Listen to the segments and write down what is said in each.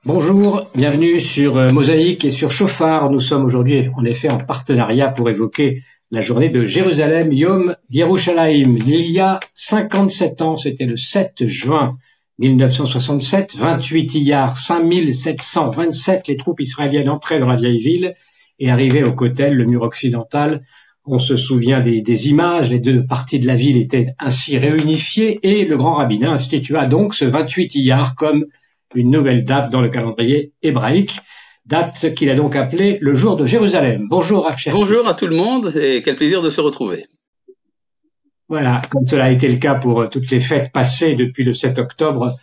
Bonjour, bienvenue sur Mosaïque et sur Chauffard. Nous sommes aujourd'hui en effet en partenariat pour évoquer la journée de Jérusalem, Yom Yerushalayim. Il y a 57 ans, c'était le 7 juin 1967, 28 Iyar, 5727, les troupes israéliennes entraient dans la vieille ville et arrivaient au Kotel, le mur occidental. On se souvient des images, les deux parties de la ville étaient ainsi réunifiées et le grand rabbinat institua donc ce 28 Iyar comme une nouvelle date dans le calendrier hébraïque, date qu'il a donc appelée le jour de Jérusalem. Bonjour Rav Cherki. Bonjour à tout le monde et quel plaisir de se retrouver. Voilà, comme cela a été le cas pour toutes les fêtes passées depuis le 7 octobre,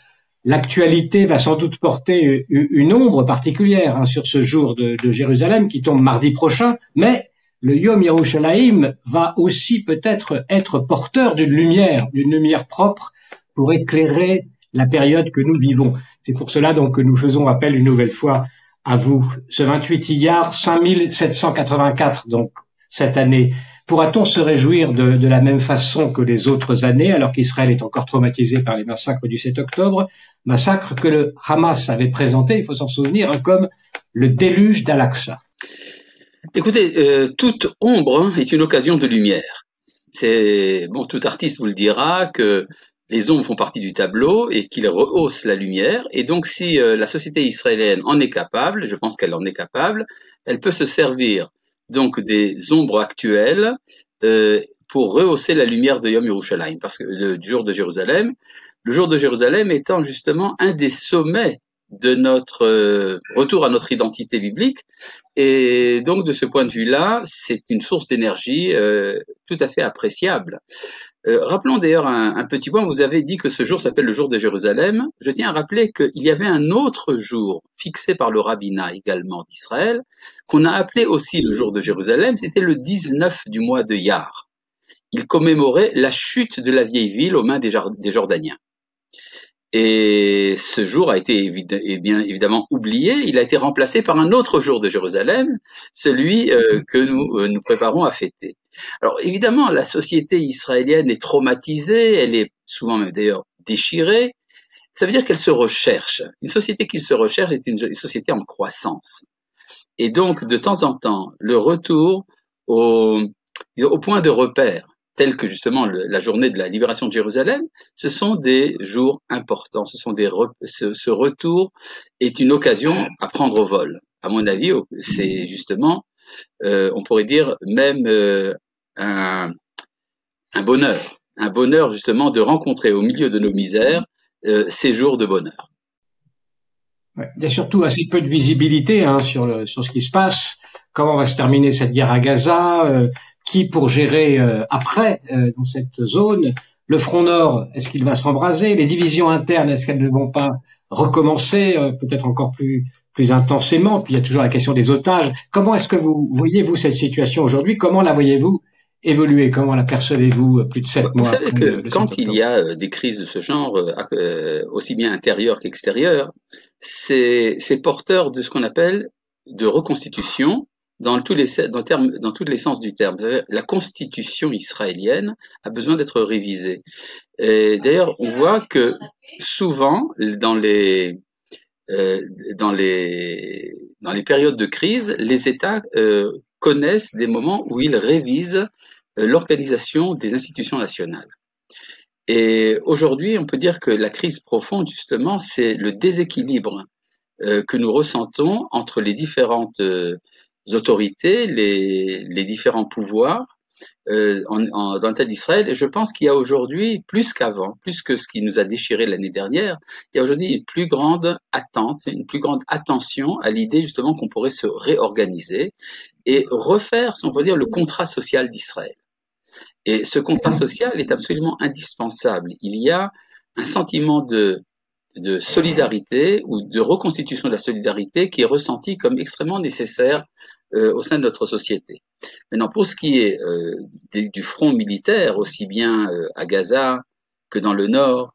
l'actualité va sans doute porter une ombre particulière sur ce jour de Jérusalem qui tombe mardi prochain, mais le Yom Yerushalayim va aussi peut-être être porteur d'une lumière propre pour éclairer la période que nous vivons. C'est pour cela donc que nous faisons appel une nouvelle fois à vous. Ce 28 Iyar, 5784 donc cette année. Pourra-t-on se réjouir de la même façon que les autres années, alors qu'Israël est encore traumatisé par les massacres du 7 octobre, massacres que le Hamas avait présenté, il faut s'en souvenir, comme le déluge d'Al-Aqsa? Écoutez, toute ombre est une occasion de lumière. Tout artiste vous le dira que les ombres font partie du tableau et qu'il rehausse la lumière. Et donc, si la société israélienne en est capable, je pense qu'elle en est capable, elle peut se servir donc des ombres actuelles pour rehausser la lumière de Yom Yerushalayim, parce que du jour de Jérusalem, le jour de Jérusalem étant justement un des sommets de notre retour à notre identité biblique. Et donc, de ce point de vue-là, c'est une source d'énergie tout à fait appréciable. Rappelons d'ailleurs un petit point, vous avez dit que ce jour s'appelle le jour de Jérusalem. Je tiens à rappeler qu'il y avait un autre jour fixé par le rabbinat également d'Israël, qu'on a appelé aussi le jour de Jérusalem, c'était le 19 du mois de Iyar. Il commémorait la chute de la vieille ville aux mains des Jordaniens. Et ce jour a été bien évidemment oublié, il a été remplacé par un autre jour de Jérusalem, celui que nous préparons à fêter. Alors évidemment, la société israélienne est traumatisée, elle est souvent même d'ailleurs déchirée, ça veut dire qu'elle se recherche. Une société qui se recherche est une société en croissance. Et donc, de temps en temps, le retour au point de repère, tel que justement la journée de la libération de Jérusalem, ce sont des jours importants. Ce retour est une occasion à prendre au vol. À mon avis, c'est justement, on pourrait dire même un bonheur justement de rencontrer au milieu de nos misères ces jours de bonheur. Ouais. Il y a surtout assez peu de visibilité sur ce qui se passe. Comment va se terminer cette guerre à Gaza? Qui pour gérer après dans cette zone? Le front nord, est-ce qu'il va se rembraser? Les divisions internes, est-ce qu'elles ne vont pas recommencer peut-être encore plus intensément? Puis il y a toujours la question des otages. Comment est-ce que vous voyez-vous cette situation aujourd'hui? Comment la voyez-vous évoluer? Comment la percevez-vous plus de 7 mois? Vous savez que quand il y a des crises de ce genre, aussi bien intérieures qu'extérieures, c'est porteur de ce qu'on appelle de reconstitution dans tous les sens du terme. La constitution israélienne a besoin d'être révisée. D'ailleurs, on voit que souvent, dans les périodes de crise, les États connaissent des moments où ils révisent l'organisation des institutions nationales. Et aujourd'hui, on peut dire que la crise profonde, justement, c'est le déséquilibre que nous ressentons entre les différentes autorités, les différents pouvoirs dans l'État d'Israël. Et je pense qu'il y a aujourd'hui, plus qu'avant, plus que ce qui nous a déchiré l'année dernière, il y a aujourd'hui une plus grande attente, une plus grande attention à l'idée justement qu'on pourrait se réorganiser et refaire, si on peut dire, le contrat social d'Israël. Et ce contrat social est absolument indispensable. Il y a un sentiment de solidarité ou de reconstitution de la solidarité qui est ressenti comme extrêmement nécessaire au sein de notre société. Maintenant, pour ce qui est du front militaire, aussi bien à Gaza que dans le nord,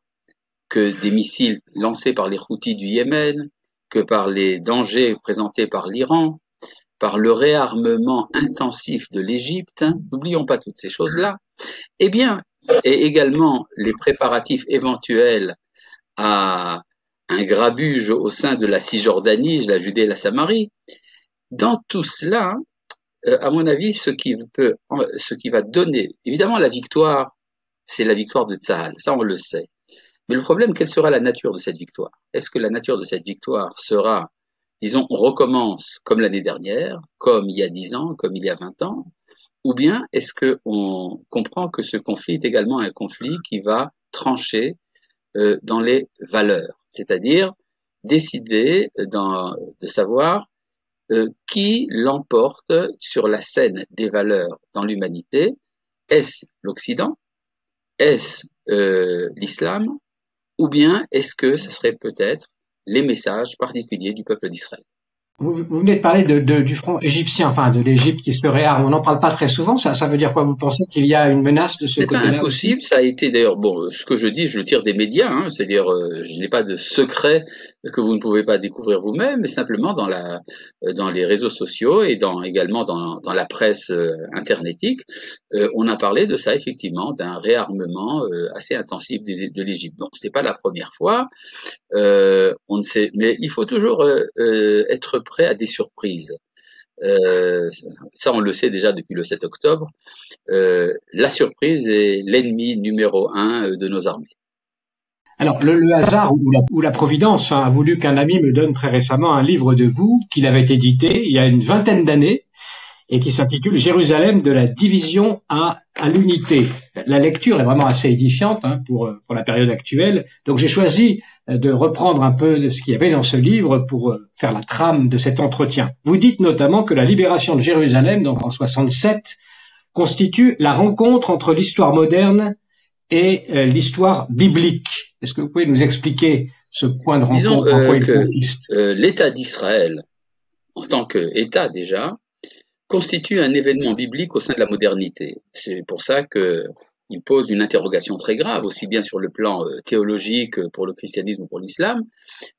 que des missiles lancés par les Houthis du Yémen, que par les dangers présentés par l'Iran, par le réarmement intensif de l'Égypte, n'oublions pas toutes ces choses-là, et également les préparatifs éventuels à un grabuge au sein de la Cisjordanie, la Judée et la Samarie. Dans tout cela, à mon avis, ce qui va donner, évidemment, la victoire, c'est la victoire de Tsahal, ça on le sait. Mais le problème, quelle sera la nature de cette victoire? Est-ce que la nature de cette victoire sera, disons, on recommence comme l'année dernière, comme il y a 10 ans, comme il y a 20 ans, ou bien est-ce qu'on comprend que ce conflit est également un conflit qui va trancher dans les valeurs, c'est-à-dire décider de savoir qui l'emporte sur la scène des valeurs dans l'humanité? Est-ce l'Occident? Est-ce l'islam? Ou bien est-ce que ce serait peut-être les messages particuliers du peuple d'Israël? Vous venez de parler du front égyptien, enfin de l'Égypte qui se réarme. On n'en parle pas très souvent. Ça veut dire quoi? Vous pensez qu'il y a une menace de ce C'est pas côté-là aussi? impossible, ça a été d'ailleurs, bon, ce que je dis, je le tire des médias, hein, c'est-à-dire, je n'ai pas de secret que vous ne pouvez pas découvrir vous-même, mais simplement dans les réseaux sociaux et également dans la presse internetique, on a parlé de ça effectivement, d'un réarmement assez intensif de l'Égypte. Bon, c'est pas la première fois, on ne sait, mais il faut toujours être prêt à des surprises. Ça, on le sait déjà depuis le 7 octobre. La surprise est l'ennemi numéro un de nos armées. Alors, le hasard ou la providence a voulu qu'un ami me donne très récemment un livre de vous qu'il avait édité il y a une vingtaine d'années et qui s'intitule Jérusalem de la division à l'unité. La lecture est vraiment assez édifiante pour la période actuelle. Donc j'ai choisi de reprendre un peu de ce qu'il y avait dans ce livre pour faire la trame de cet entretien. Vous dites notamment que la libération de Jérusalem, donc en 67, constitue la rencontre entre l'histoire moderne et l'histoire biblique. Est-ce que vous pouvez nous expliquer ce point de rencontre, Disons en quoi il que consiste? l'État d'Israël, en tant qu'État déjà, constitue un événement biblique au sein de la modernité. C'est pour ça qu'il pose une interrogation très grave, aussi bien sur le plan théologique pour le christianisme ou pour l'islam,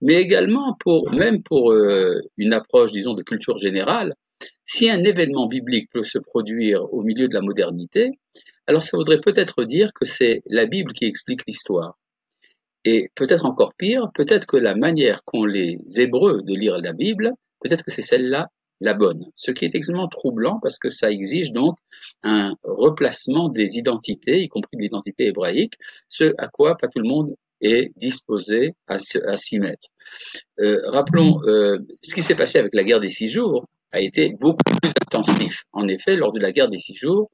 mais également même pour une approche, disons, de culture générale. Si un événement biblique peut se produire au milieu de la modernité, alors ça voudrait peut-être dire que c'est la Bible qui explique l'histoire. Et peut-être encore pire, peut-être que la manière qu'ont les Hébreux de lire la Bible, peut-être que c'est celle-là la bonne. Ce qui est extrêmement troublant parce que ça exige donc un replacement des identités, y compris de l'identité hébraïque, ce à quoi pas tout le monde est disposé à s'y mettre. Rappelons, ce qui s'est passé avec la guerre des 6 jours a été beaucoup plus intensif. En effet, lors de la guerre des 6 jours,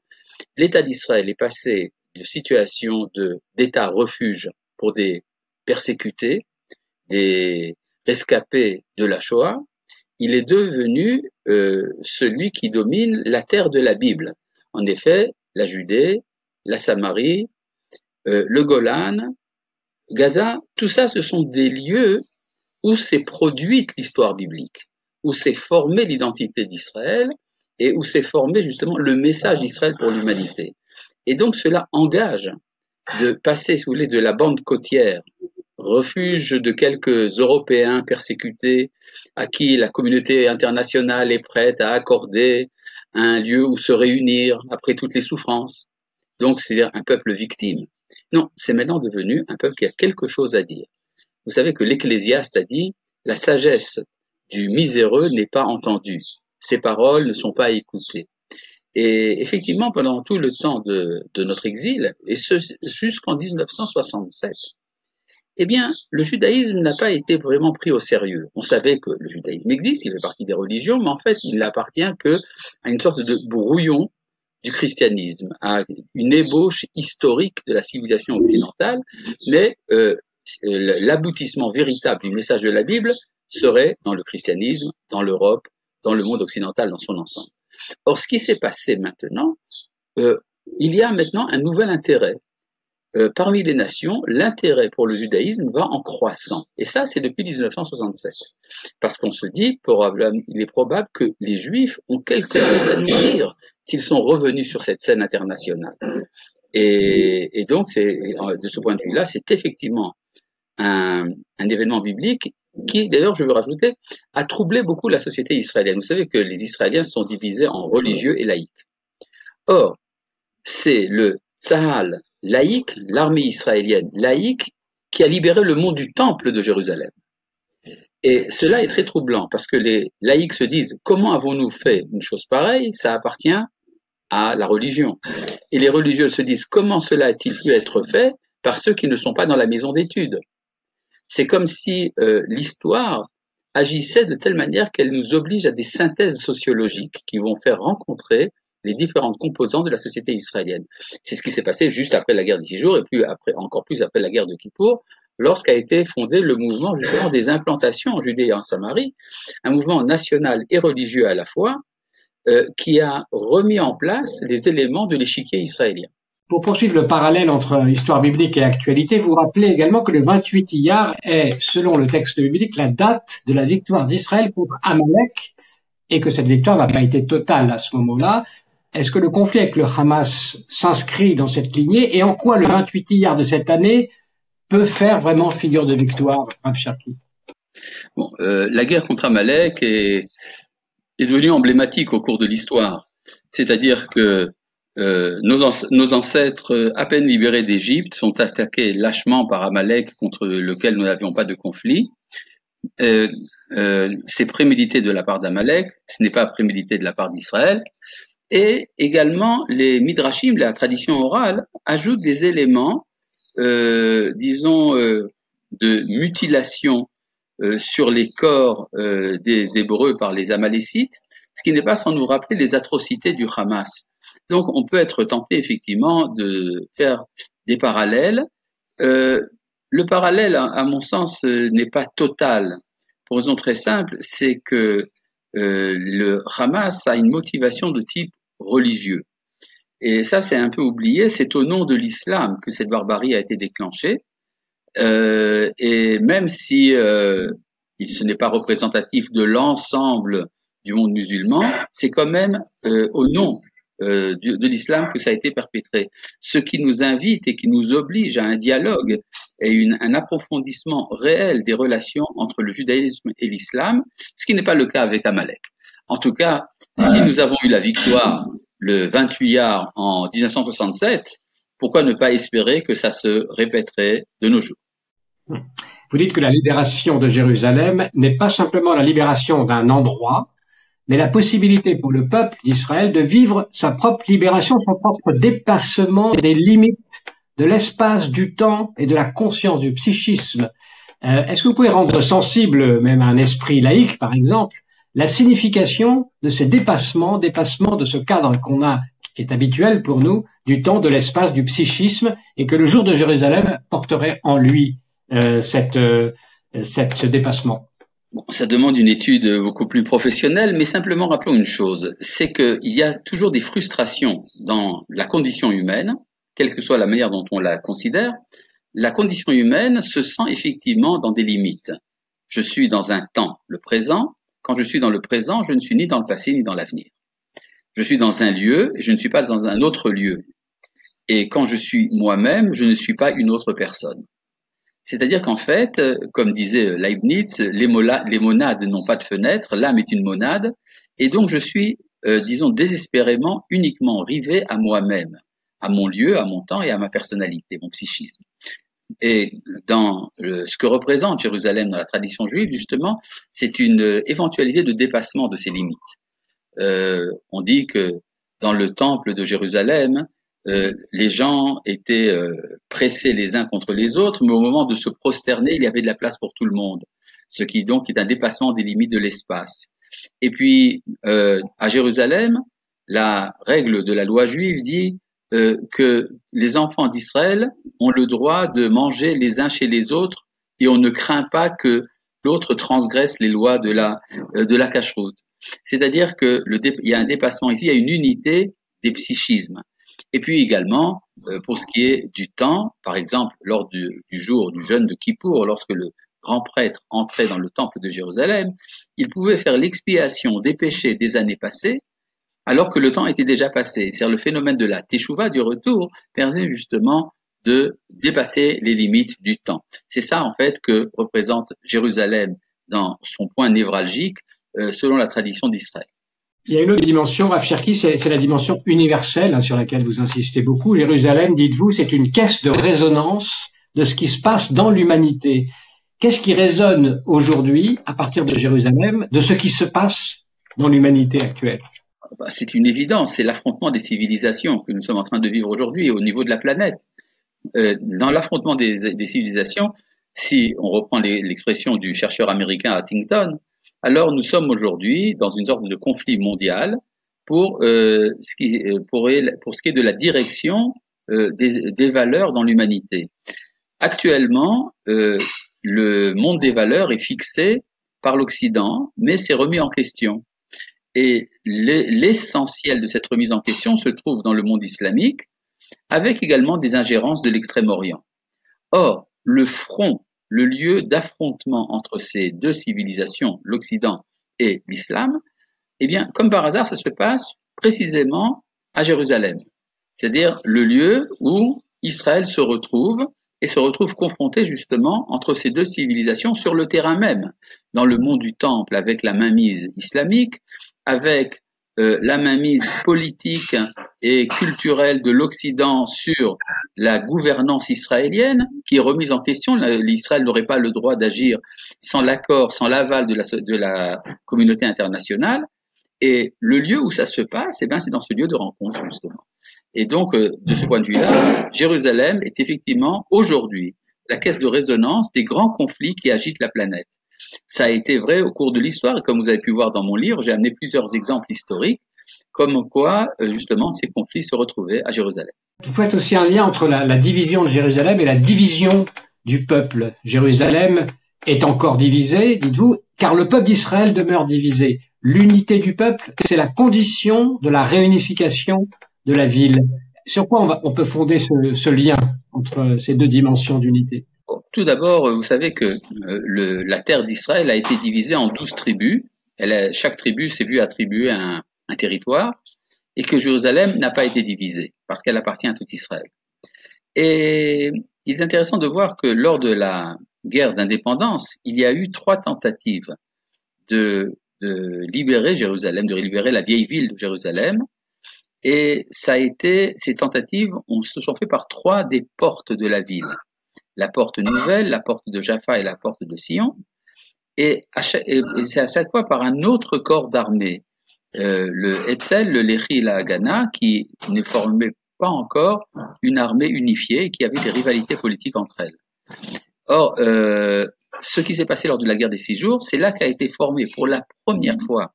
l'État d'Israël est passé de situation d'État refuge pour des persécutés, des rescapés de la Shoah, il est devenu celui qui domine la terre de la Bible. En effet, la Judée, la Samarie, le Golan, Gaza, tout ça, ce sont des lieux où s'est produite l'histoire biblique, où s'est formée l'identité d'Israël et où s'est formé justement le message d'Israël pour l'humanité. Et donc cela engage de passer, si vous voulez, de la bande côtière, refuge de quelques Européens persécutés à qui la communauté internationale est prête à accorder un lieu où se réunir après toutes les souffrances. Donc, c'est-à-dire un peuple victime. Non, c'est maintenant devenu un peuple qui a quelque chose à dire. Vous savez que l'Ecclésiaste a dit « La sagesse du miséreux n'est pas entendue. Ses paroles ne sont pas écoutées. » Et effectivement, pendant tout le temps de notre exil, et ce jusqu'en 1967, eh bien, le judaïsme n'a pas été vraiment pris au sérieux. On savait que le judaïsme existe, il fait partie des religions, mais en fait, il n'appartient qu'à une sorte de brouillon du christianisme, à une ébauche historique de la civilisation occidentale, mais l'aboutissement véritable du message de la Bible serait dans le christianisme, dans l'Europe, dans le monde occidental dans son ensemble. Or, ce qui s'est passé maintenant, il y a maintenant un nouvel intérêt. Parmi les nations, l'intérêt pour le judaïsme va en croissant. Et ça, c'est depuis 1967. Parce qu'on se dit, il est probable que les Juifs ont quelque chose à nous dire s'ils sont revenus sur cette scène internationale. Et donc, de ce point de vue-là, c'est effectivement un événement biblique qui, d'ailleurs, je veux rajouter, a troublé beaucoup la société israélienne. Vous savez que les Israéliens sont divisés en religieux et laïcs. Or, c'est le Tsahal laïque, l'armée israélienne laïque, qui a libéré le mont du temple de Jérusalem. Et cela est très troublant parce que les laïcs se disent comment avons-nous fait une chose pareille? Ça appartient à la religion. Et les religieux se disent comment cela a-t-il pu être fait par ceux qui ne sont pas dans la maison d'études? C'est comme si l'histoire agissait de telle manière qu'elle nous oblige à des synthèses sociologiques qui vont faire rencontrer les différentes composantes de la société israélienne. C'est ce qui s'est passé juste après la guerre des 6 jours et puis après, encore plus après la guerre de Kippour, lorsqu'a été fondé le mouvement justement des implantations en Judée et en Samarie, un mouvement national et religieux à la fois, qui a remis en place les éléments de l'échiquier israélien. Pour poursuivre le parallèle entre histoire biblique et actualité, vous rappelez également que le 28 Iyar est, selon le texte biblique, la date de la victoire d'Israël contre Amalek et que cette victoire n'a pas été totale à ce moment-là. Est-ce que le conflit avec le Hamas s'inscrit dans cette lignée et en quoi le 28 Iyar de cette année peut faire vraiment figure de victoire, Rav Cherki? Bon, la guerre contre Amalek est devenue emblématique au cours de l'histoire. C'est-à-dire que nos ancêtres, à peine libérés d'Égypte, sont attaqués lâchement par Amalek contre lequel nous n'avions pas de conflit. C'est prémédité de la part d'Amalek, ce n'est pas prémédité de la part d'Israël. Et également, les midrashim, la tradition orale, ajoutent des éléments, disons, de mutilation sur les corps des Hébreux par les Amalécites, ce qui n'est pas sans nous rappeler les atrocités du Hamas. Donc, on peut être tenté effectivement de faire des parallèles. Le parallèle, à mon sens, n'est pas total. Pour raison très simple, c'est que le Hamas a une motivation de type religieux. Et ça, c'est un peu oublié. C'est au nom de l'islam que cette barbarie a été déclenchée. Et même si ce n'est pas représentatif de l'ensemble du monde musulman, c'est quand même au nom de l'islam que ça a été perpétré. Ce qui nous invite et qui nous oblige à un dialogue et un approfondissement réel des relations entre le judaïsme et l'islam, ce qui n'est pas le cas avec Amalek. En tout cas, si nous avons eu la victoire le 28 Iyar en 1967, pourquoi ne pas espérer que ça se répéterait de nos jours? Vous dites que la libération de Jérusalem n'est pas simplement la libération d'un endroit, mais la possibilité pour le peuple d'Israël de vivre sa propre libération, son propre dépassement des limites de l'espace, du temps et de la conscience, du psychisme. Est-ce que vous pouvez rendre sensible, même à un esprit laïque par exemple, la signification de ces dépassements de ce cadre qu'on a, qui est habituel pour nous, du temps, de l'espace, du psychisme, et que le jour de Jérusalem porterait en lui ce dépassement? Bon, ça demande une étude beaucoup plus professionnelle, mais simplement rappelons une chose, c'est qu'il y a toujours des frustrations dans la condition humaine, quelle que soit la manière dont on la considère. La condition humaine se sent effectivement dans des limites. Je suis dans un temps, le présent. Quand je suis dans le présent, je ne suis ni dans le passé ni dans l'avenir. Je suis dans un lieu et je ne suis pas dans un autre lieu. Et quand je suis moi-même, je ne suis pas une autre personne. C'est-à-dire qu'en fait, comme disait Leibniz, les monades n'ont pas de fenêtre, l'âme est une monade, et donc je suis, disons, désespérément uniquement rivé à moi-même, à mon lieu, à mon temps et à ma personnalité, mon psychisme. Et dans ce que représente Jérusalem dans la tradition juive, justement, c'est une éventualité de dépassement de ces limites. On dit que dans le temple de Jérusalem, les gens étaient pressés les uns contre les autres, mais au moment de se prosterner, il y avait de la place pour tout le monde, ce qui donc est un dépassement des limites de l'espace. Et puis, à Jérusalem, la règle de la loi juive dit que les enfants d'Israël ont le droit de manger les uns chez les autres et on ne craint pas que l'autre transgresse les lois de la cacheroute. C'est-à-dire que il y a un dépassement ici, il y a une unité des psychismes. Et puis également, pour ce qui est du temps, par exemple, lors du jour du jeûne de Kippour, lorsque le grand prêtre entrait dans le temple de Jérusalem, il pouvait faire l'expiation des péchés des années passées, alors que le temps était déjà passé. C'est-à-dire le phénomène de la teshuva, du retour, permet justement de dépasser les limites du temps. C'est ça, en fait, que représente Jérusalem dans son point névralgique, selon la tradition d'Israël. Il y a une autre dimension, Rav Cherki, c'est la dimension universelle, sur laquelle vous insistez beaucoup. Jérusalem, dites-vous, c'est une caisse de résonance de ce qui se passe dans l'humanité. Qu'est-ce qui résonne aujourd'hui, à partir de Jérusalem, de ce qui se passe dans l'humanité actuelle? C'est une évidence, c'est l'affrontement des civilisations que nous sommes en train de vivre aujourd'hui au niveau de la planète. Dans l'affrontement des civilisations, si on reprend l'expression du chercheur américain Huntington, alors nous sommes aujourd'hui dans une sorte de conflit mondial pour ce qui est de la direction des valeurs dans l'humanité. Actuellement, le monde des valeurs est fixé par l'Occident, mais c'est remis en question. Et l'essentiel de cette remise en question se trouve dans le monde islamique, avec également des ingérences de l'Extrême-Orient. Or, le front, le lieu d'affrontement entre ces deux civilisations, l'Occident et l'Islam, eh bien, comme par hasard, ça se passe précisément à Jérusalem. C'est-à-dire le lieu où Israël se retrouve confronté justement entre ces deux civilisations sur le terrain même, dans le monde du temple avec la mainmise islamique, avec la mainmise politique et culturelle de l'Occident sur la gouvernance israélienne, qui est remise en question. L'Israël n'aurait pas le droit d'agir sans l'accord, sans l'aval de la communauté internationale. Et le lieu où ça se passe, eh ben, c'est dans ce lieu de rencontre, justement. Et donc, de ce point de vue-là, Jérusalem est effectivement aujourd'hui la caisse de résonance des grands conflits qui agitent la planète. Ça a été vrai au cours de l'histoire, et comme vous avez pu voir dans mon livre, j'ai amené plusieurs exemples historiques, comme quoi, justement, ces conflits se retrouvaient à Jérusalem. Vous faites aussi un lien entre la division de Jérusalem et la division du peuple. Jérusalem est encore divisée, dites-vous, car le peuple d'Israël demeure divisé. L'unité du peuple, c'est la condition de la réunification de la ville. Sur quoi on peut fonder ce lien entre ces deux dimensions d'unité? Tout d'abord, vous savez que la terre d'Israël a été divisée en 12 tribus. Chaque tribu s'est vue attribuer un territoire, et que Jérusalem n'a pas été divisée, parce qu'elle appartient à tout Israël. Et il est intéressant de voir que lors de la guerre d'indépendance, il y a eu 3 tentatives de libérer Jérusalem, de libérer la vieille ville de Jérusalem. Et ces tentatives se sont faites par 3 des portes de la ville. La porte nouvelle, la porte de Jaffa et la porte de Sion. Et c'est à chaque fois par un autre corps d'armée, le Hetzel, le Lehi et la Haganah, qui ne formaient pas encore une armée unifiée et qui avait des rivalités politiques entre elles. Or, ce qui s'est passé lors de la guerre des 6 jours, c'est là qu'a été formé pour la première fois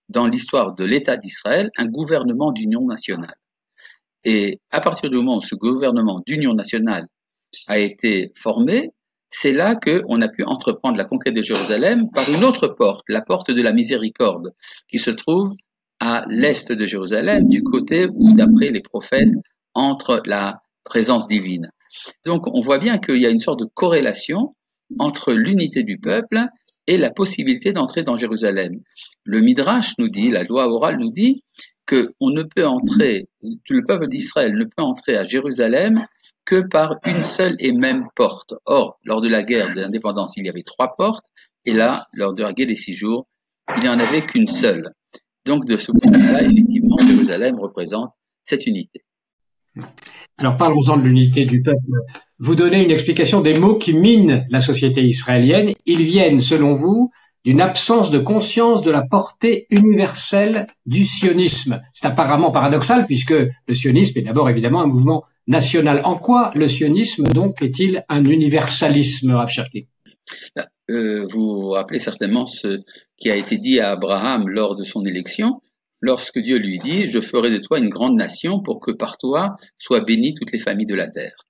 dans l'histoire de l'État d'Israël un gouvernement d'union nationale. Et à partir du moment où ce gouvernement d'union nationale a été formé, c'est là qu'on a pu entreprendre la conquête de Jérusalem par une autre porte, la porte de la miséricorde, qui se trouve à l'est de Jérusalem, du côté où, d'après les prophètes, entre la présence divine. Donc on voit bien qu'il y a une sorte de corrélation entre l'unité du peuple et la possibilité d'entrer dans Jérusalem. Le Midrash nous dit, la loi orale nous dit, que le peuple d'Israël ne peut entrer à Jérusalem que par une seule et même porte. Or, lors de la guerre de l'indépendance, il y avait 3 portes, et là, lors de la guerre des 6 jours, il n'y en avait qu'une seule. Donc, de ce point de vue-là, effectivement, Jérusalem représente cette unité. Alors, parlons-en de l'unité du peuple. Vous donnez une explication des mots qui minent la société israélienne. Ils viennent, selon vous, d'une absence de conscience de la portée universelle du sionisme. C'est apparemment paradoxal, puisque le sionisme est d'abord évidemment un mouvement national. En quoi le sionisme, donc, est-il un universalisme, Rav Cherki? Vous vous rappelez certainement ce qui a été dit à Abraham lors de son élection, lorsque Dieu lui dit « Je ferai de toi une grande nation pour que par toi soient bénies toutes les familles de la terre ».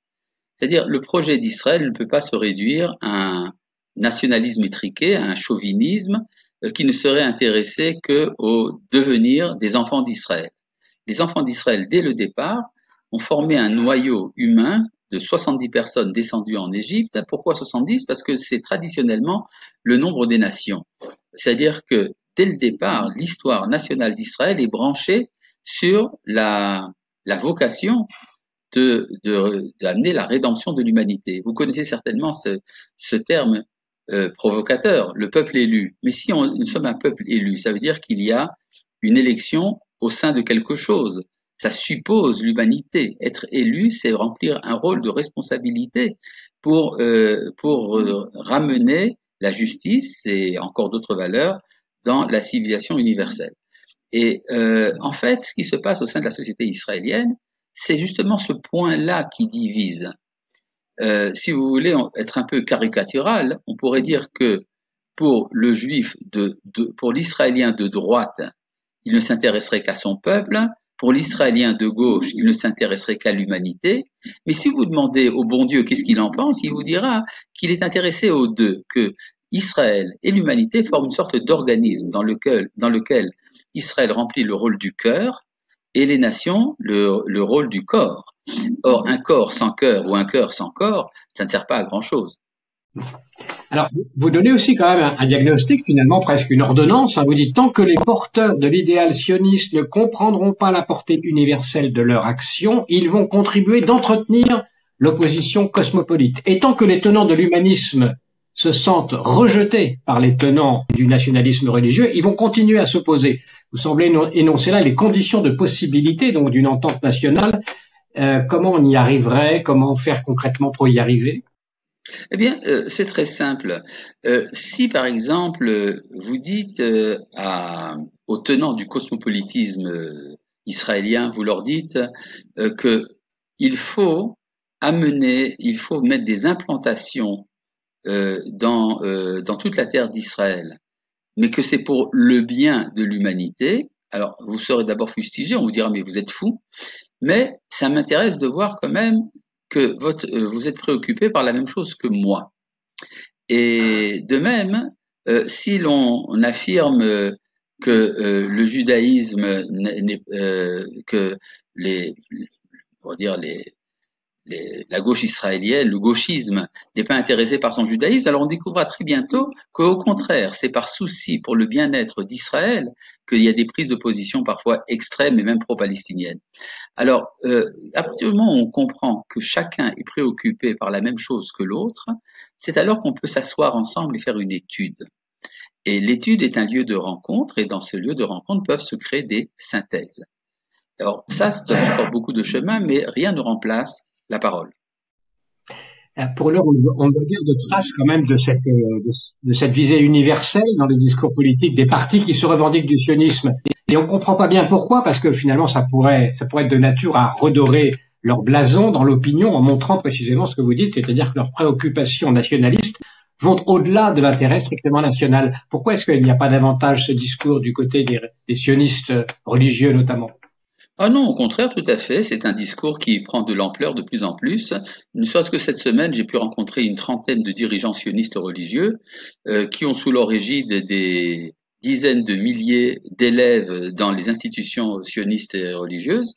C'est-à-dire, le projet d'Israël ne peut pas se réduire à un nationalisme étriqué, à un chauvinisme qui ne serait intéressé qu'au devenir des enfants d'Israël. Les enfants d'Israël, dès le départ, ont formé un noyau humain de 70 personnes descendues en Égypte. Pourquoi 70? Parce que c'est traditionnellement le nombre des nations. C'est-à-dire que dès le départ, l'histoire nationale d'Israël est branchée sur la vocation d'amener la rédemption de l'humanité. Vous connaissez certainement ce terme provocateur, le peuple élu. Mais si nous sommes un peuple élu, ça veut dire qu'il y a une élection au sein de quelque chose. Ça suppose l'humanité. Être élu, c'est remplir un rôle de responsabilité pour ramener la justice et encore d'autres valeurs dans la civilisation universelle. Et en fait, ce qui se passe au sein de la société israélienne, c'est justement ce point-là qui divise. Si vous voulez être un peu caricatural, on pourrait dire que pour le juif, pour l'israélien de droite, il ne s'intéresserait qu'à son peuple. Pour l'israélien de gauche, il ne s'intéresserait qu'à l'humanité. Mais si vous demandez au bon Dieu qu'est-ce qu'il en pense, il vous dira qu'il est intéressé aux deux, que Israël et l'humanité forment une sorte d'organisme dans lequel Israël remplit le rôle du cœur et les nations le rôle du corps. Or, un corps sans cœur ou un cœur sans corps, ça ne sert pas à grand-chose. Alors, vous donnez aussi quand même un diagnostic, finalement presque une ordonnance. Vous dites, tant que les porteurs de l'idéal sioniste ne comprendront pas la portée universelle de leur action, ils vont contribuer d'entretenir l'opposition cosmopolite. Et tant que les tenants de l'humanisme se sentent rejetés par les tenants du nationalisme religieux, ils vont continuer à s'opposer. Vous semblez énoncer là les conditions de possibilité donc d'une entente nationale. Comment on y arriverait? Comment faire concrètement pour y arriver? Eh bien, c'est très simple. Si, par exemple, vous dites aux tenants du cosmopolitisme israélien, vous leur dites qu'il faut mettre des implantations dans toute la terre d'Israël, mais que c'est pour le bien de l'humanité, alors vous serez d'abord fustigé, on vous dira mais vous êtes fou, mais ça m'intéresse de voir quand même que vous êtes préoccupé par la même chose que moi. Et de même, si l'on affirme que le judaïsme la gauche israélienne, le gauchisme n'est pas intéressé par son judaïsme, alors on découvrira très bientôt qu'au contraire, c'est par souci pour le bien-être d'Israël qu'il y a des prises de position parfois extrêmes et même pro-palestiniennes. Alors, à partir du moment où on comprend que chacun est préoccupé par la même chose que l'autre, c'est alors qu'on peut s'asseoir ensemble et faire une étude. Et l'étude est un lieu de rencontre, et dans ce lieu de rencontre peuvent se créer des synthèses. Alors ça encore beaucoup de chemin, mais rien ne remplace la parole. Pour l'heure, on doit dire de traces quand même de cette visée universelle dans les discours politiques des partis qui se revendiquent du sionisme. Et on comprend pas bien pourquoi, parce que finalement ça pourrait être de nature à redorer leur blason dans l'opinion en montrant précisément ce que vous dites, c'est-à-dire que leurs préoccupations nationalistes vont au-delà de l'intérêt strictement national. Pourquoi est-ce qu'il n'y a pas davantage ce discours du côté des sionistes religieux notamment? Ah non, au contraire, tout à fait. C'est un discours qui prend de l'ampleur de plus en plus. Ne serait-ce que cette semaine, j'ai pu rencontrer une trentaine de dirigeants sionistes religieux qui ont sous leur égide des dizaines de milliers d'élèves dans les institutions sionistes et religieuses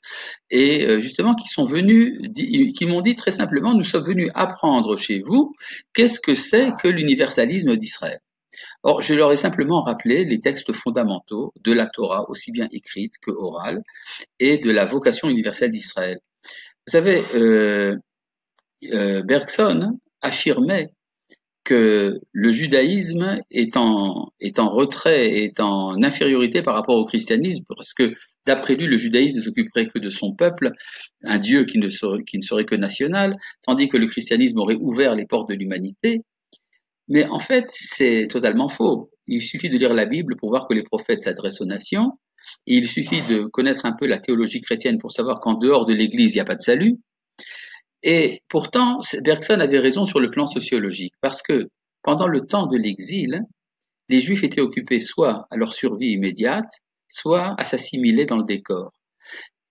et justement qui m'ont dit très simplement, nous sommes venus apprendre chez vous qu'est-ce que c'est que l'universalisme d'Israël. Or, je leur ai simplement rappelé les textes fondamentaux de la Torah, aussi bien écrite que orale, et de la vocation universelle d'Israël. Vous savez, Bergson affirmait que le judaïsme est en retrait, est en infériorité par rapport au christianisme, parce que d'après lui, le judaïsme ne s'occuperait que de son peuple, un Dieu qui ne serait que national, tandis que le christianisme aurait ouvert les portes de l'humanité. Mais en fait, c'est totalement faux. Il suffit de lire la Bible pour voir que les prophètes s'adressent aux nations, et il suffit de connaître un peu la théologie chrétienne pour savoir qu'en dehors de l'Église, il n'y a pas de salut. Et pourtant, Bergson avait raison sur le plan sociologique, parce que pendant le temps de l'exil, les Juifs étaient occupés soit à leur survie immédiate, soit à s'assimiler dans le décor.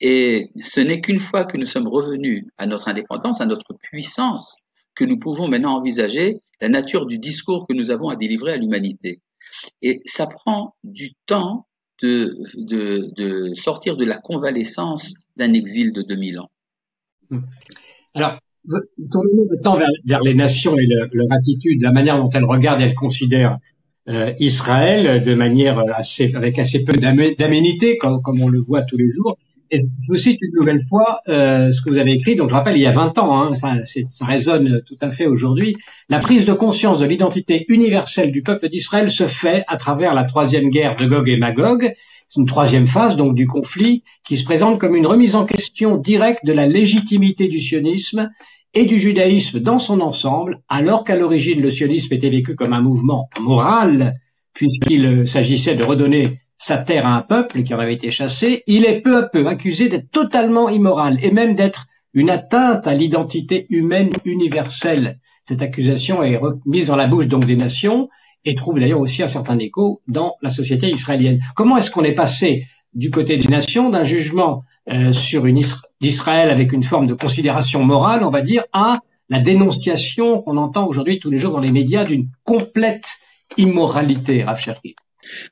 Et ce n'est qu'une fois que nous sommes revenus à notre indépendance, à notre puissance, que nous pouvons maintenant envisager la nature du discours que nous avons à délivrer à l'humanité. Et ça prend du temps de sortir de la convalescence d'un exil de 2000 ans. Alors, tournons-nous maintenant vers les nations et leur attitude, la manière dont elles regardent et elles considèrent Israël de manière avec assez peu d'aménité, comme on le voit tous les jours. Et je vous cite une nouvelle fois ce que vous avez écrit, donc je rappelle il y a 20 ans, ça résonne tout à fait aujourd'hui. La prise de conscience de l'identité universelle du peuple d'Israël se fait à travers la troisième guerre de Gog et Magog. C'est une troisième phase donc du conflit qui se présente comme une remise en question directe de la légitimité du sionisme et du judaïsme dans son ensemble, alors qu'à l'origine le sionisme était vécu comme un mouvement moral, puisqu'il s'agissait de redonner sa terre à un peuple qui en avait été chassé, il est peu à peu accusé d'être totalement immoral et même d'être une atteinte à l'identité humaine universelle. Cette accusation est mise dans la bouche donc des nations et trouve d'ailleurs aussi un certain écho dans la société israélienne. Comment est-ce qu'on est passé du côté des nations d'un jugement sur Israël avec une forme de considération morale, on va dire, à la dénonciation qu'on entend aujourd'hui tous les jours dans les médias d'une complète immoralité, Rav Cherki?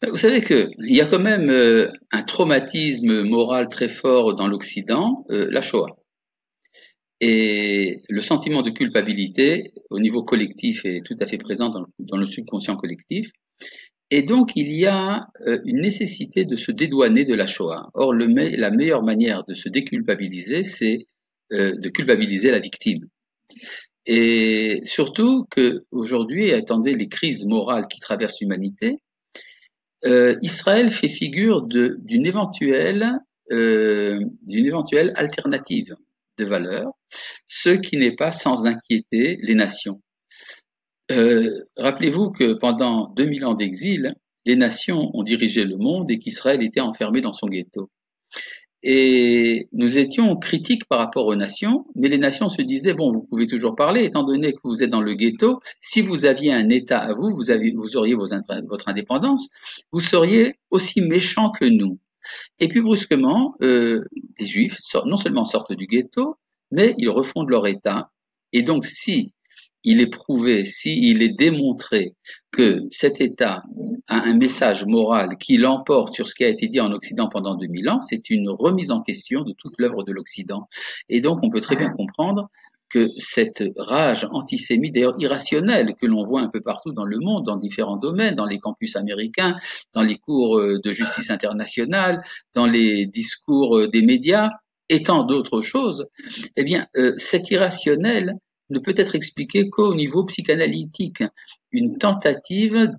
Vous savez qu'il y a quand même un traumatisme moral très fort dans l'Occident, la Shoah. Et le sentiment de culpabilité au niveau collectif est tout à fait présent dans le subconscient collectif. Et donc il y a une nécessité de se dédouaner de la Shoah. Or la meilleure manière de se déculpabiliser, c'est de culpabiliser la victime. Et surtout que aujourd'hui, attendez les crises morales qui traversent l'humanité, Israël fait figure d'une éventuelle alternative de valeurs, ce qui n'est pas sans inquiéter les nations. Rappelez-vous que pendant 2000 ans d'exil, les nations ont dirigé le monde et qu'Israël était enfermé dans son ghetto. Et nous étions critiques par rapport aux nations, mais les nations se disaient, bon, vous pouvez toujours parler, étant donné que vous êtes dans le ghetto, si vous aviez un État à vous, vous auriez votre indépendance, vous seriez aussi méchants que nous. Et puis brusquement, les Juifs non seulement sortent du ghetto, mais ils refondent leur État. Et donc, si il est prouvé, s'il est démontré que cet État a un message moral qui l'emporte sur ce qui a été dit en Occident pendant 2000 ans, c'est une remise en question de toute l'œuvre de l'Occident. Et donc, on peut très bien comprendre que cette rage antisémite, d'ailleurs irrationnelle, que l'on voit un peu partout dans le monde, dans différents domaines, dans les campus américains, dans les cours de justice internationale, dans les discours des médias, et tant d'autres choses, eh bien, cet irrationnel ne peut être expliqué qu'au niveau psychanalytique, une tentative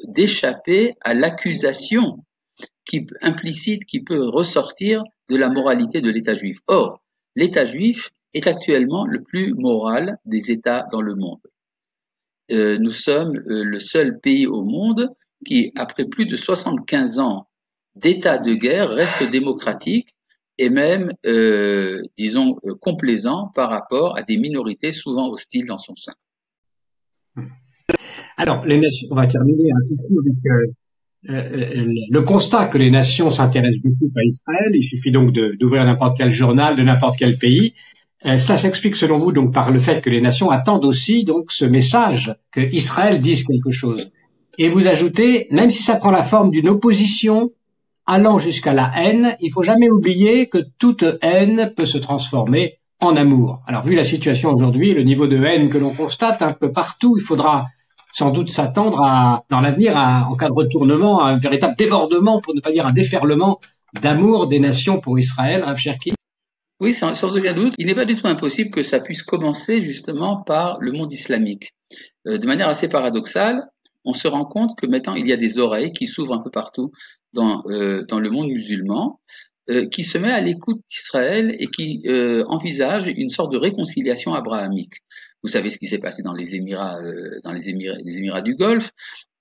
d'échapper à l'accusation implicite qui peut ressortir de la moralité de l'État juif. Or, l'État juif est actuellement le plus moral des États dans le monde. Nous sommes le seul pays au monde qui, après plus de 75 ans d'état de guerre, reste démocratique et même, disons, complaisant par rapport à des minorités souvent hostiles dans son sein. Alors, les nations, on va terminer ainsi avec le constat que les nations s'intéressent beaucoup à Israël. Il suffit donc d'ouvrir n'importe quel journal de n'importe quel pays. Cela s'explique selon vous donc par le fait que les nations attendent aussi donc ce message que Israël dise quelque chose. Et vous ajoutez, même si ça prend la forme d'une opposition allant jusqu'à la haine, il faut jamais oublier que toute haine peut se transformer en amour. Alors, vu la situation aujourd'hui, le niveau de haine que l'on constate un peu partout, il faudra sans doute s'attendre dans l'avenir, en cas de retournement, à un véritable débordement, pour ne pas dire un déferlement d'amour des nations pour Israël, Rav Cherki. Oui, sans aucun doute. Il n'est pas du tout impossible que ça puisse commencer justement par le monde islamique. De manière assez paradoxale, on se rend compte que maintenant il y a des oreilles qui s'ouvrent un peu partout dans le monde musulman, qui se met à l'écoute d'Israël et qui envisage une sorte de réconciliation abrahamique. Vous savez ce qui s'est passé dans les Émirats du Golfe,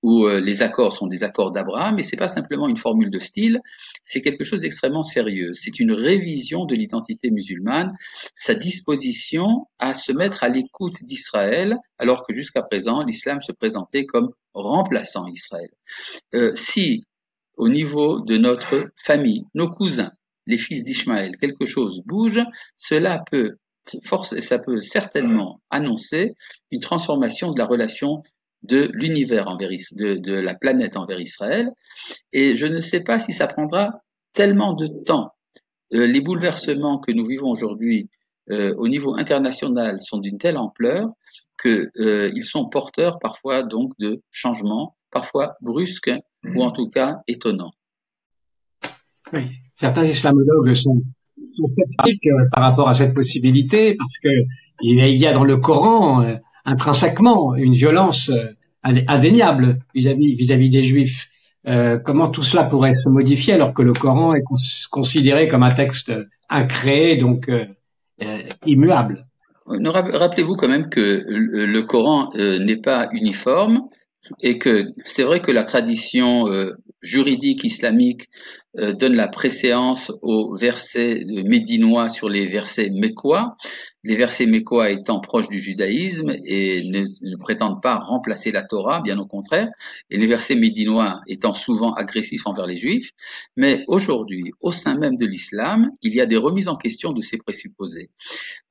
où les accords sont des accords d'Abraham, et c'est pas simplement une formule de style, c'est quelque chose d'extrêmement sérieux. C'est une révision de l'identité musulmane, sa disposition à se mettre à l'écoute d'Israël, alors que jusqu'à présent, l'islam se présentait comme remplaçant Israël. Si, au niveau de notre famille, nos cousins, les fils d'Ishmaël, quelque chose bouge, ça peut certainement annoncer une transformation de la relation de l'univers de la planète envers Israël, et je ne sais pas si ça prendra tellement de temps. Les bouleversements que nous vivons aujourd'hui au niveau international sont d'une telle ampleur que ils sont porteurs parfois donc de changements, parfois brusques ou en tout cas étonnants. Oui, certains islamologues sont sceptiques par rapport à cette possibilité parce que il y a dans le Coran intrinsèquement une violence indéniable vis-à-vis des Juifs. Comment tout cela pourrait se modifier alors que le Coran est considéré comme un texte incréé, donc immuable? Rappelez-vous quand même que le Coran n'est pas uniforme et que c'est vrai que la tradition juridique islamique donne la préséance aux versets médinois sur les versets mécois, les versets mécois étant proches du judaïsme et ne prétendent pas remplacer la Torah, bien au contraire, et les versets médinois étant souvent agressifs envers les juifs. Mais aujourd'hui, au sein même de l'islam, il y a des remises en question de ces présupposés.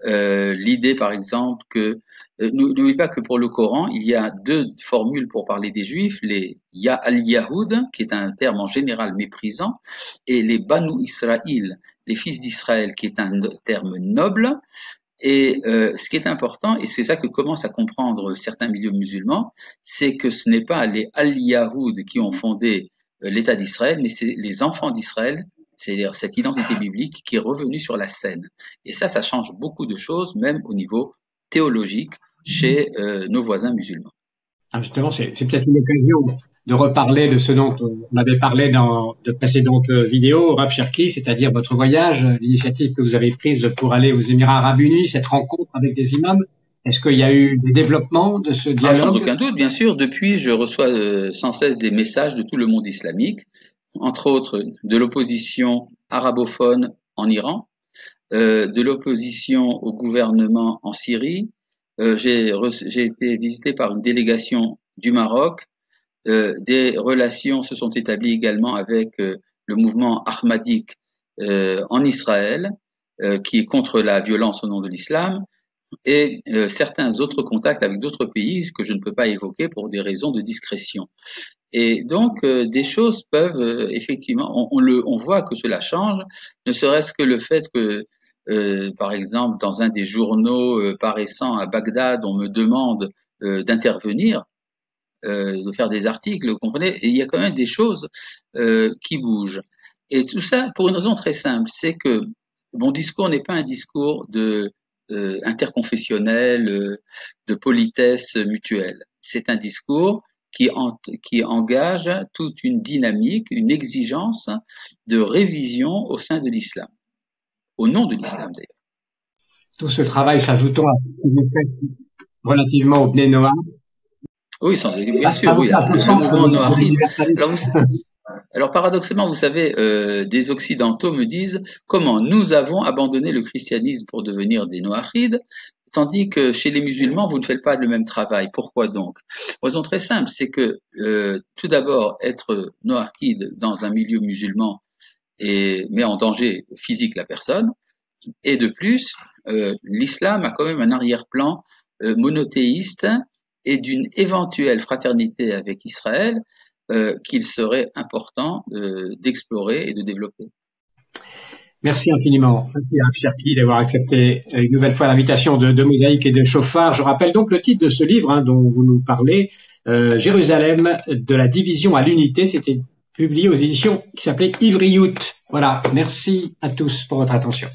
L'idée, par exemple, que n'oubliez pas que pour le Coran, il y a deux formules pour parler des Juifs, les Ya al-Yahoud, qui est un terme en général méprisant, et les Banu Israël, les fils d'Israël, qui est un terme noble. Et ce qui est important, et c'est ça que commencent à comprendre certains milieux musulmans, c'est que ce n'est pas les al-Yahoud qui ont fondé l'État d'Israël, mais c'est les enfants d'Israël, c'est-à-dire cette identité biblique qui est revenue sur la scène. Et ça change beaucoup de choses, même au niveau théologique, chez nos voisins musulmans. Ah, justement, c'est peut-être une occasion de reparler de ce dont on avait parlé dans de précédentes vidéos, Rav Cherki, c'est-à-dire votre voyage, l'initiative que vous avez prise pour aller aux Émirats Arabes Unis, cette rencontre avec des imams. Est-ce qu'il y a eu des développements de ce dialogue? Sans aucun doute, bien sûr. Depuis, je reçois sans cesse des messages de tout le monde islamique, entre autres de l'opposition arabophone en Iran, de l'opposition au gouvernement en Syrie. J'ai été visité par une délégation du Maroc. Des relations se sont établies également avec le mouvement ahmadique en Israël, qui est contre la violence au nom de l'islam, et certains autres contacts avec d'autres pays que je ne peux pas évoquer pour des raisons de discrétion. Et donc, des choses peuvent effectivement, on voit que cela change, ne serait-ce que le fait que, par exemple, dans un des journaux paraissant à Bagdad, on me demande d'intervenir, de faire des articles, vous comprenez, et il y a quand même des choses qui bougent. Et tout ça pour une raison très simple, c'est que mon discours n'est pas un discours de interconfessionnel, de politesse mutuelle. C'est un discours qui engage toute une dynamique, une exigence de révision au sein de l'islam, au nom de l'islam d'ailleurs. Tout ce travail s'ajoutant à ce que vous faites relativement au Bnei Noach. Oui, bien sûr, oui. Le mouvement noachide. Alors paradoxalement, vous savez, des Occidentaux me disent comment nous avons abandonné le christianisme pour devenir des noachides, tandis que chez les musulmans, vous ne faites pas le même travail. Pourquoi donc? Raison très simple, c'est que tout d'abord, être noachide dans un milieu musulman met en danger physique la personne, et de plus, l'islam a quand même un arrière-plan monothéiste et d'une éventuelle fraternité avec Israël qu'il serait important d'explorer et de développer. Merci infiniment. Merci à Cherki d'avoir accepté une nouvelle fois l'invitation de Mosaïque et de Chauffard. Je rappelle donc le titre de ce livre dont vous nous parlez, Jérusalem, de la division à l'unité. C'était publié aux éditions qui s'appelait Ivriut. Voilà. Merci à tous pour votre attention.